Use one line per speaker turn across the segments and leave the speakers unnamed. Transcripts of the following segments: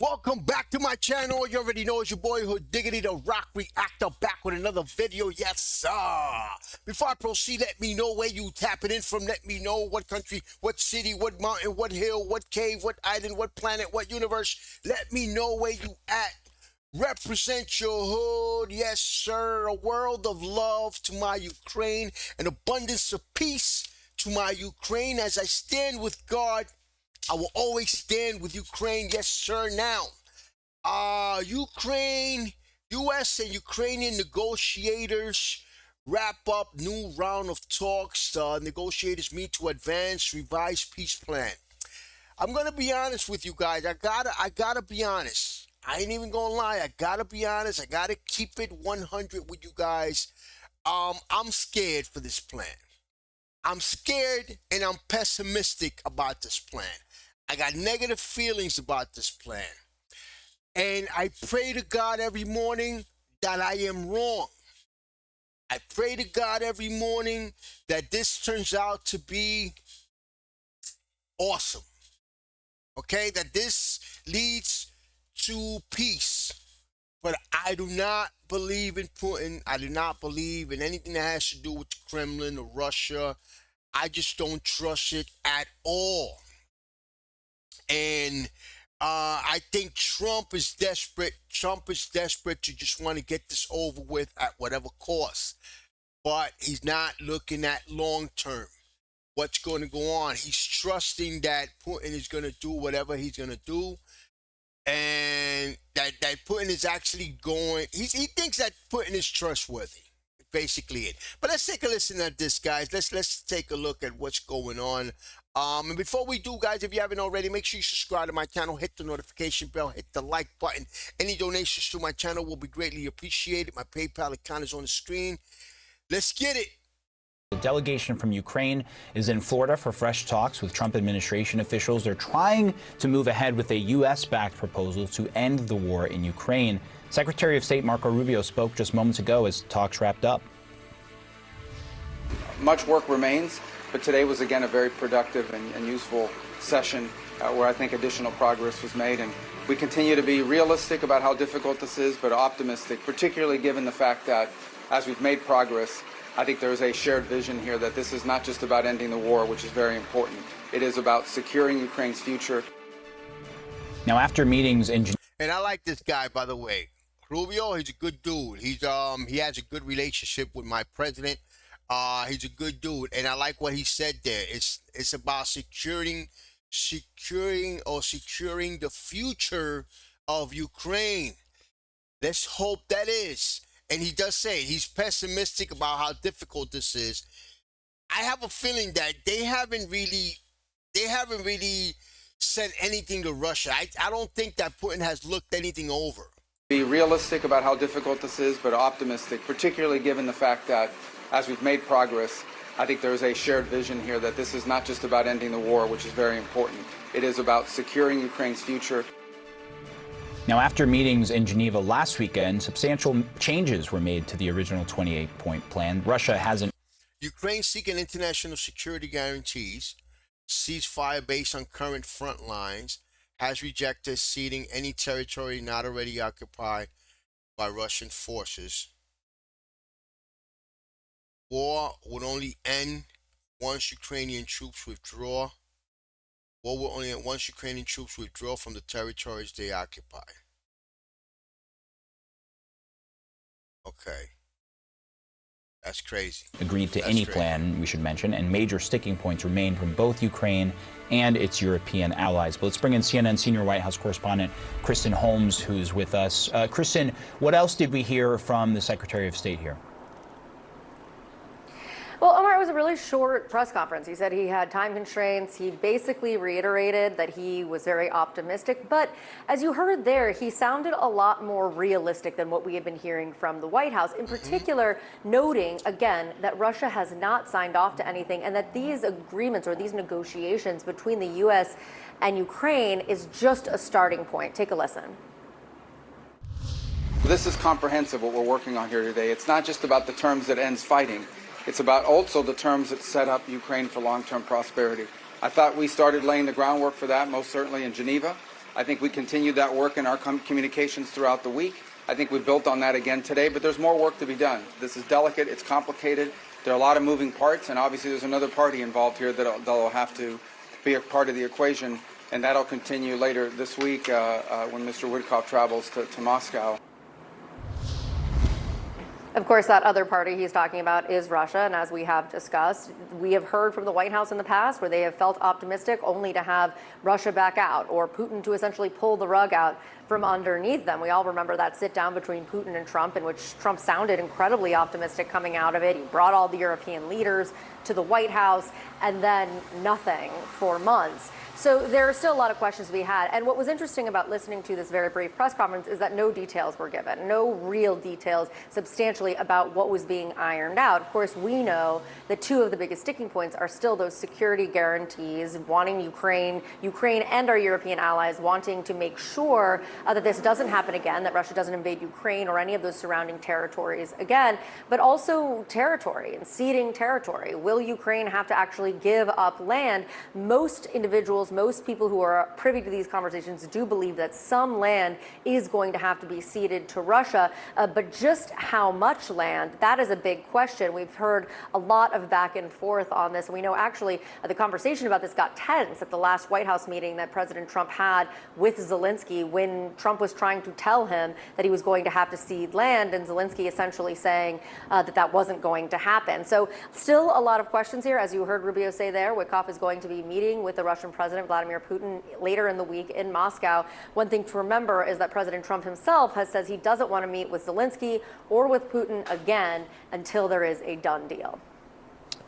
Welcome back to my channel. You already know it's your boy Hood Diggity, the Rock Reactor, back with another video. Yes, sir. Before I proceed, let me know where you tapping in from. Let me know what country, what city, what mountain, what hill, what cave, what island, what planet, what universe. Let me know where you at. Represent your hood. Yes, sir. A world of love to my Ukraine, an abundance of peace to my Ukraine. As I stand with God, I will always stand with Ukraine. Yes, sir. Now, Ukraine, U.S. and Ukrainian negotiators wrap up new round of talks. Negotiators meet to advance revised peace plan. I'm gonna be honest with you guys. I gotta be honest. I ain't even gonna lie. I gotta be honest. I gotta keep it 100 with you guys. I'm scared for this plan. I'm scared and I'm pessimistic about this plan. I got negative feelings about this plan. And I pray to God every morning that I am wrong. I pray to God every morning that this turns out to be awesome. Okay? That this leads to peace. But I do not believe in Putin. I do not believe in anything that has to do with the Kremlin or Russia. I just don't trust it at all. And I think Trump is desperate. Trump is desperate to just want to get this over with at whatever cost. But he's not looking at long term. What's going to go on? He's trusting that Putin is going to do whatever he's going to do. And that Putin is actually going. He thinks that Putin is trustworthy. Basically it. But let's take a listen at this, guys. Let's take a look at what's going on. And before we do, guys, if you haven't already, make sure you subscribe to my channel, hit the notification bell, hit the like button. Any donations to my channel will be greatly appreciated. My PayPal account is on the screen. Let's get it.
A delegation from Ukraine is in Florida for fresh talks with Trump administration officials. They're trying to move ahead with a U.S.-backed proposal to end the war in Ukraine. Secretary of State Marco Rubio spoke just moments ago as talks wrapped up.
Much work remains, but today was again a very productive and useful session where I think additional progress was made. And we continue to be realistic about how difficult this is, but optimistic, particularly given the fact that as we've made progress, I think there is a shared vision here that this is not just about ending the war, which is very important. It is about securing Ukraine's future.
Now, after meetings in
And I like this guy, by the way. Rubio, he's a good dude. He has a good relationship with my president. He's a good dude, and I like what he said there. It's about securing the future of Ukraine. Let's hope that is. And he does say he's pessimistic about how difficult this is. I have a feeling that they haven't really said anything to Russia. I don't think that Putin has looked anything over.
Be realistic about how difficult this is, but optimistic, particularly given the fact that as we've made progress, I think there is a shared vision here that this is not just about ending the war, which is very important. It is about securing Ukraine's future.
Now, after meetings in Geneva last weekend, substantial changes were made to the original 28-point plan. Russia hasn't.
Ukraine seeking international security guarantees, ceasefire based on current front lines, has rejected ceding any territory not already occupied by Russian forces. War would only end once Ukrainian troops withdraw. War will only end once Ukrainian troops withdraw from the territories they occupy. Okay. That's crazy.
Agreed to any plan, we should mention, and major sticking points remain from both Ukraine and its European allies. But let's bring in CNN senior White House correspondent Kristen Holmes, who's with us. Kristen, what else did we hear from the Secretary of State here?
Well, Omar, it was a really short press conference. He said he had time constraints. He basically reiterated that he was very optimistic. But as you heard there, he sounded a lot more realistic than what we had been hearing from the White House, in particular noting, again, that Russia has not signed off to anything and that these agreements or these negotiations between the U.S. and Ukraine is just a starting point. Take a listen.
This is comprehensive, what we're working on here today. It's not just about the terms that ends fighting. It's about also the terms that set up Ukraine for long-term prosperity. I thought we started laying the groundwork for that, most certainly in Geneva. I think we continued that work in our communications throughout the week. I think we built on that again today, but there's more work to be done. This is delicate, it's complicated, there are a lot of moving parts, and obviously there's another party involved here that'll have to be a part of the equation, and that'll continue later this week when Mr. Witkoff travels to Moscow.
Of course, that other party he's talking about is Russia, and as we have discussed, we have heard from the White House in the past where they have felt optimistic only to have Russia back out or Putin to essentially pull the rug out from underneath them. We all remember that sit down between Putin and Trump in which Trump sounded incredibly optimistic coming out of it. He brought all the European leaders to the White House and then nothing for months. So there are still a lot of questions to be had. And what was interesting about listening to this very brief press conference is that no details were given, no real details substantially about what was being ironed out. Of course, we know that two of the biggest sticking points are still those security guarantees, wanting Ukraine and our European allies wanting to make sure that this doesn't happen again, that Russia doesn't invade Ukraine or any of those surrounding territories again, but also territory and ceding territory. Will Ukraine have to actually give up land? Most individuals, most people who are privy to these conversations do believe that some land is going to have to be ceded to Russia, but just how much land, that is a big question. We've heard a lot of back and forth on this. And we know actually the conversation about this got tense at the last White House meeting that President Trump had with Zelensky when Trump was trying to tell him that he was going to have to cede land, and Zelensky essentially saying that wasn't going to happen. So still a lot of questions here. As you heard Rubio say there, Witkoff is going to be meeting with the Russian President Vladimir Putin later in the week in Moscow. One thing to remember is that President Trump himself has said he doesn't want to meet with Zelensky or with Putin again until there is a done deal.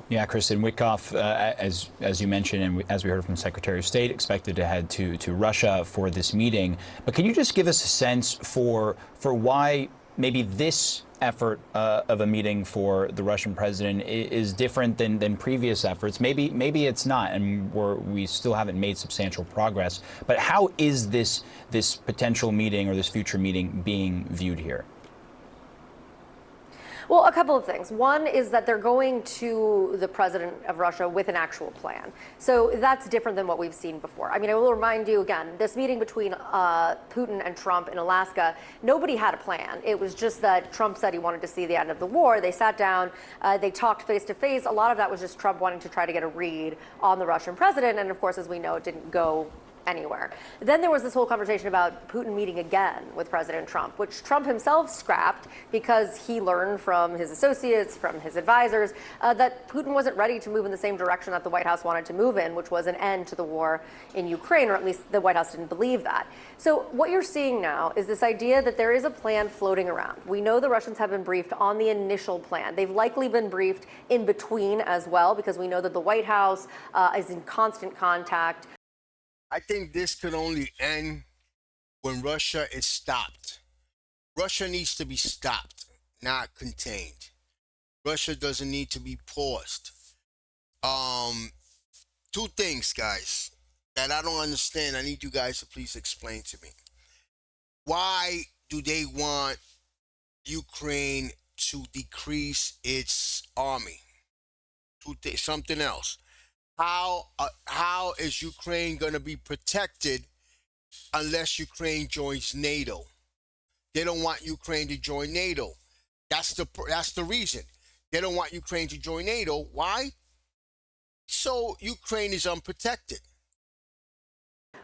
Yeah, Kristen, Witkoff, as you mentioned, and as we heard from Secretary of State, expected to head to Russia for this meeting. But can you just give us a sense for why maybe this effort of a meeting for the Russian president is different than previous efforts? Maybe it's not, and we still haven't made substantial progress. But how is this potential meeting or this future meeting being viewed here?
Well, a couple of things. One is that they're going to the president of Russia with an actual plan. So that's different than what we've seen before. I mean, I will remind you again, this meeting between Putin and Trump in Alaska, nobody had a plan. It was just that Trump said he wanted to see the end of the war. They sat down, they talked face to face. A lot of that was just Trump wanting to try to get a read on the Russian president. And of course, as we know, it didn't go anywhere. Then there was this whole conversation about Putin meeting again with President Trump, which Trump himself scrapped because he learned from his associates, from his advisors, that Putin wasn't ready to move in the same direction that the White House wanted to move in, which was an end to the war in Ukraine, or at least the White House didn't believe that. So what you're seeing now is this idea that there is a plan floating around. We know the Russians have been briefed on the initial plan. They've likely been briefed in between as well, because we know that the White House is in constant contact.
I think this could only end when Russia is stopped. Russia needs to be stopped, not contained. Russia doesn't need to be paused. Two things, guys, that I don't understand. I need you guys to please explain to me. Why do they want Ukraine to decrease its army? Something else. How is Ukraine going to be protected unless Ukraine joins NATO? They don't want Ukraine to join NATO. That's the reason. They don't want Ukraine to join NATO. Why? So Ukraine is unprotected.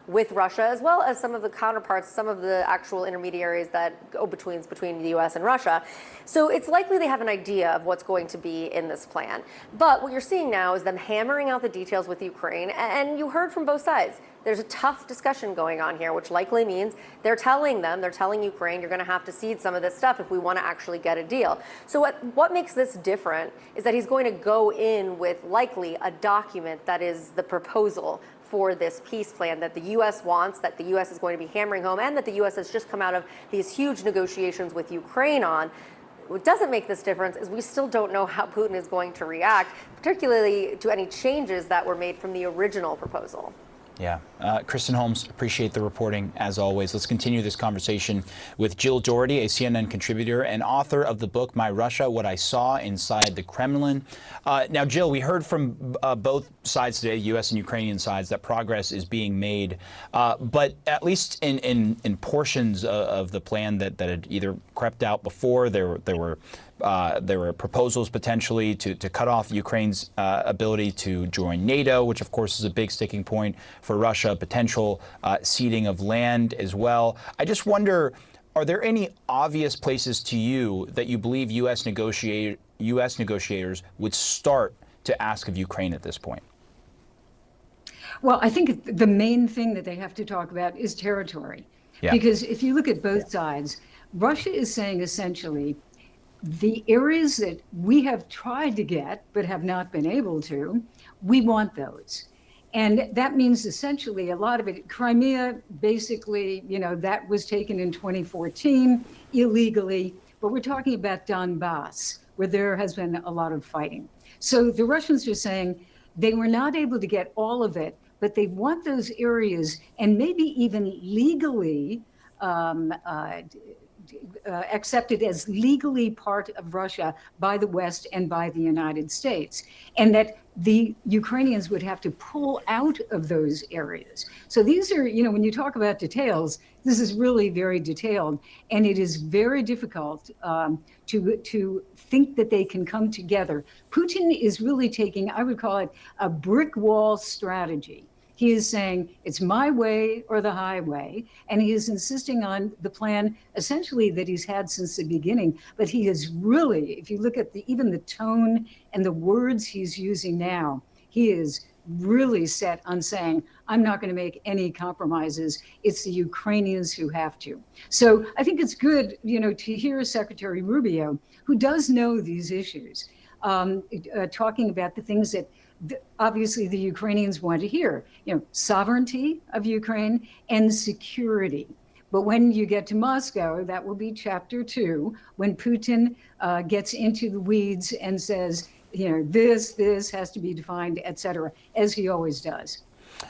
With Russia, as well as some of the counterparts, some of the actual intermediaries that go between the U.S. and Russia. So it's likely they have an idea of what's going to be in this plan. But what you're seeing now is them hammering out the details with Ukraine. And you heard from both sides. There's a tough discussion going on here, which likely means they're telling Ukraine, you're going to have to cede some of this stuff if we want to actually get a deal. So what makes this different is that he's going to go in with likely a document that is the proposal for this peace plan that the U.S. wants, that the U.S. is going to be hammering home, and that the U.S. has just come out of these huge negotiations with Ukraine on. What doesn't make this difference is we still don't know how Putin is going to react, particularly to any changes that were made from the original proposal.
Yeah. Kristen Holmes, appreciate the reporting as always. Let's continue this conversation with Jill Doherty, a CNN contributor and author of the book, My Russia, What I Saw Inside the Kremlin. Now, Jill, we heard from both sides today, U.S. and Ukrainian sides, that progress is being made. But at least in portions of the plan that had either crept out before, there were proposals potentially to cut off Ukraine's ability to join NATO, which of course is a big sticking point for Russia, potential ceding of land as well. I just wonder, are there any obvious places to you that you believe U.S. negotiators would start to ask of Ukraine at this point?
Well, I think the main thing that they have to talk about is territory.
Yeah.
Because if you look at both sides, Russia is saying essentially, the areas that we have tried to get but have not been able to, we want those. And that means essentially a lot of it, Crimea, basically, that was taken in 2014 illegally, but we're talking about Donbass, where there has been a lot of fighting. So the Russians are saying they were not able to get all of it, but they want those areas and maybe even legally accepted as legally part of Russia by the West and by the United States, and that the Ukrainians would have to pull out of those areas. So these are, when you talk about details, this is really very detailed, and it is very difficult to think that they can come together. Putin is really taking, I would call it, a brick wall strategy. He is saying it's my way or the highway, and he is insisting on the plan essentially that he's had since the beginning. But he is really, if you look at even the tone and the words he's using now, he is really set on saying, I'm not going to make any compromises. It's the Ukrainians who have to. So I think it's good, to hear Secretary Rubio, who does know these issues, talking about the things that obviously the Ukrainians want to hear, sovereignty of Ukraine and security. But when you get to Moscow, that will be chapter 2, when Putin gets into the weeds and says, this has to be defined, et cetera, as he always does.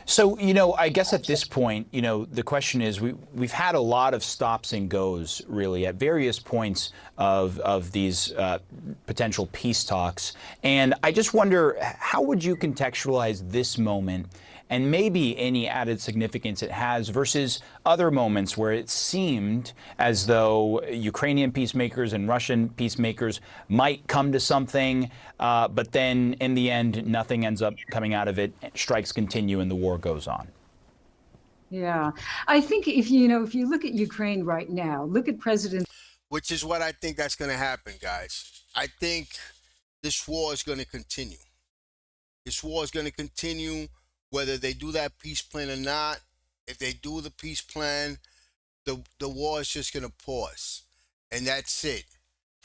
So, I guess at this point, the question is, we've had a lot of stops and goes, really, at various points of these potential peace talks. And I just wonder, how would you contextualize this moment and maybe any added significance it has versus other moments where it seemed as though Ukrainian peacemakers and Russian peacemakers might come to something, but then in the end, nothing ends up coming out of it. Strikes continue and the war goes on.
Yeah, I think if you look at Ukraine right now, look at President.
Which is what I think that's going to happen, guys. I think this war is going to continue. This war is going to continue. Whether they do that peace plan or not, if they do the peace plan, the war is just going to pause. And that's it.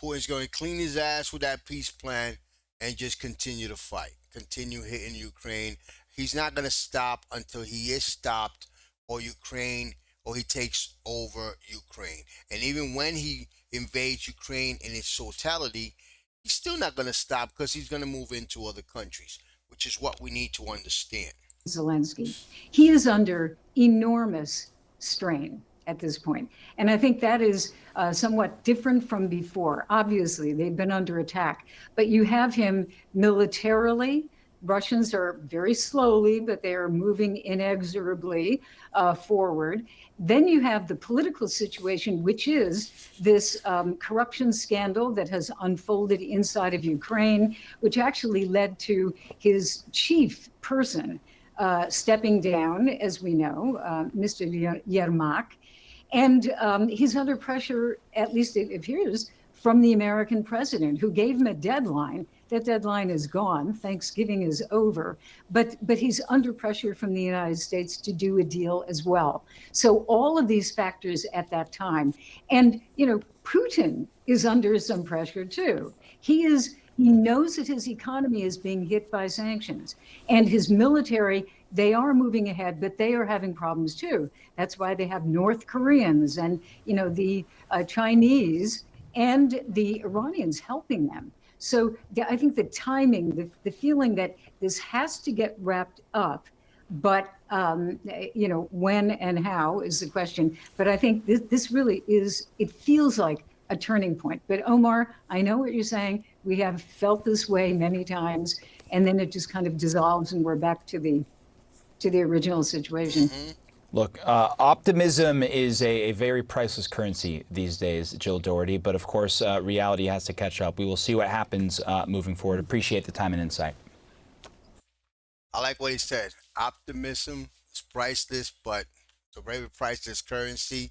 Putin's going to clean his ass with that peace plan and just continue to fight, continue hitting Ukraine. He's not going to stop until he is stopped or he takes over Ukraine. And even when he invades Ukraine in its totality, he's still not going to stop because he's going to move into other countries, which is what we need to understand.
Zelensky. He is under enormous strain at this point. And I think that is somewhat different from before. Obviously, they've been under attack, but you have him militarily. Russians are very slowly, but they are moving inexorably forward. Then you have the political situation, which is this corruption scandal that has unfolded inside of Ukraine, which actually led to his chief person stepping down, as we know, Mr. Yermak. And he's under pressure, at least it appears, from the American president, who gave him a deadline. That deadline is gone. Thanksgiving is over. But he's under pressure from the United States to do a deal as well. So all of these factors at that time. And, Putin is under some pressure, too. He knows that his economy is being hit by sanctions, and his military, they are moving ahead, but they are having problems too. That's why they have North Koreans and, the Chinese and the Iranians helping them. So I think the timing, the feeling that this has to get wrapped up But when and how is the question. But I think this really is. It feels like a turning point. But Omar, I know what you're saying. We have felt this way many times, and then it just kind of dissolves, and we're back to the original situation.
Mm-hmm.
Look, optimism is a very priceless currency these days, Jill Doherty. But of course, reality has to catch up. We will see what happens moving forward. Appreciate the time and insight.
I like what he said. Optimism is priceless, but it's a very priceless currency.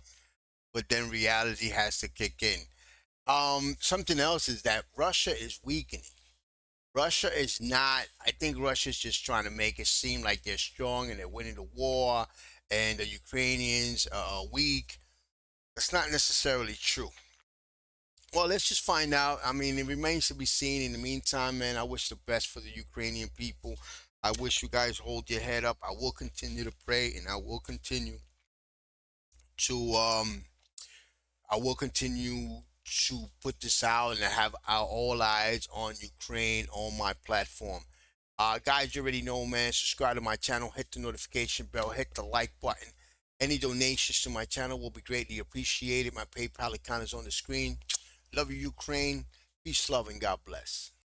But then reality has to kick in. Something else is that Russia is weakening. Russia is not. I think Russia is just trying to make it seem like they're strong and they're winning the war, and the Ukrainians are weak. That's not necessarily true. Well, let's just find out. I mean, it remains to be seen. In the meantime, man, I wish the best for the Ukrainian people. I wish you guys hold your head up. I will continue to pray, and to I will continue to put this out and have our all eyes on Ukraine on my platform. Guys, you already know, man. Subscribe to my channel, hit the notification bell, hit the like button. Any donations to my channel will be greatly appreciated. My PayPal account is on the screen. Love you, Ukraine. Peace, love, and God bless.